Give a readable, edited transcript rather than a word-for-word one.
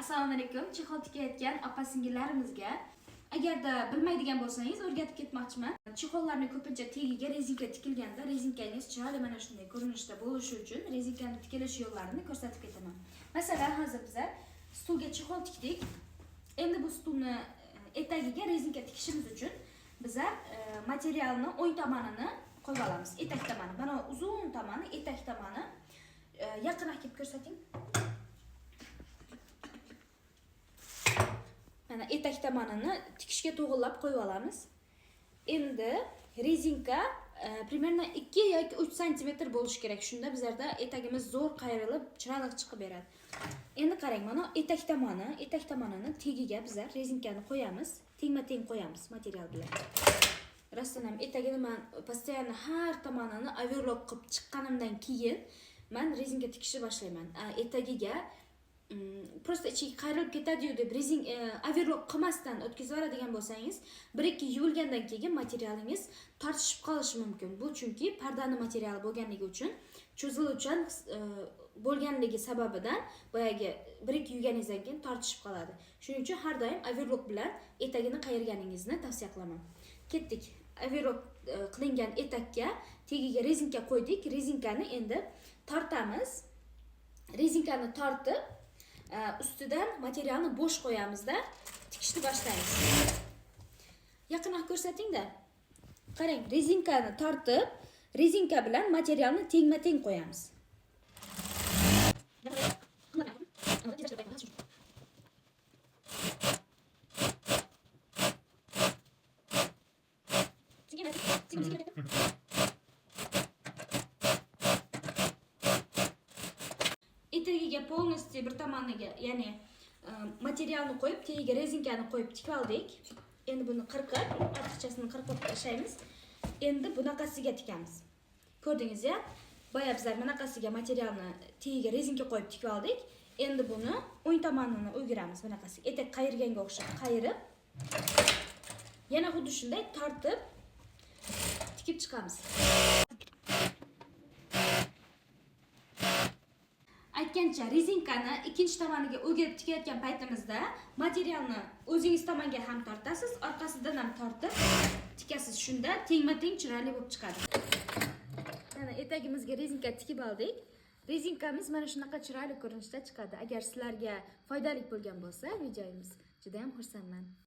Assalomu alaykum. Chexol tikayotgan opa-singillarimizga agarda bilmaydigan bo'lsangiz o'rgatib ketmoqchiman. Chexollarni ko'pincha tagiga rezinka tikilganda rezinkangiz chiroyli mana shunday ko'rinishda bo'lishi uchun rezinkani tikilish yo'llarini ko'rsatib ketaman. Masalan, hozir biz stulga chexol tikdik. Endi bu stulni etagiga rezinka tikishimiz uchun biz materialni o'ng tomonini qo'yib olamiz. Etak tomoni, mana uzun tomoni, etak tomoni. Yaqinroq kelib ko'rsating. Mana etak tomonini tikishga to'g'rilab qo'yib olamiz. Endi rezinka примерно 2 yoki 3 sm bo'lishi kerak. Shunda bizlarda etagimiz zo'r qayrilib, chiroyli chiqib beradi. Endi qarang, mana etak tomonini tagiga biz rezinkani qo'yamiz, tengma-teng qo'yamiz material bilan. Rostdan ham etagini men постоянно har tomonini overlock qilib chiqqanimdan keyin men rezinka tikishni boshlayman. Etagiga prosta ichiga qayrilib ketadi-yu deb overlock qilmasdan o'tkazib yuboradigan bo'lsangiz, 1-2 yuvilgandan keyin materialingiz tortishib qolishi mumkin. Bu chunki pardani materiali bo'lganligi uchun cho'ziluvchan bo'lganligi sababidan boyagi 1-2 yuvganingizdan keyin tortishib qoladi. Shuning uchun har doim overlock bilan etagini qayirganingizni tavsiya qilaman. Ketdik. Overlock qilingan etakka tagiga rezinka qo'ydik. Rezinkani endi tortamiz. Rezinkani tortib ustidan materialni bo'sh qo'yamizda tikishni boshlaymiz. Yaqinroq ko'rsating-da. Qarang, rezinkani tortib, rezinka bilan materialni tengma-teng qo'yamiz. Etagiga polностью bir tomoniga, ya'ni materialni qo'yib, tagiga rezinkani qo'yib tikib oldik. Endi buni qirqib, ortiqchasini qirqib tashlaymiz. Endi bunaqasiga tikamiz. Ko'rdingiz-ya? Boya bizlar bunaqasiga materialni tagiga rezinka qo'yib tikib oldik. Endi buni o'ng tomonini o'giramiz bunaqasi. Etak qayirganga o'xshab qayirib, yana xuddi shunday tortib tikib chiqamiz. Aytgancha, rezinkani ikkinchi tomoniga o'girib tikayotgan paytimizda materialni o'zingiz tomonga ham tortasiz, orqasidan ham tortib tikasiz. Shunda tengma-teng chiroyli bo'lib chiqadi. Mana etagimizga rezinka tikib oldik. Rezinkamiz mana shunaqa chiroyli ko'rinishda chiqadi. Agar sizlarga foydali bo'lgan bo'lsa, videomiz juda ham xursandman.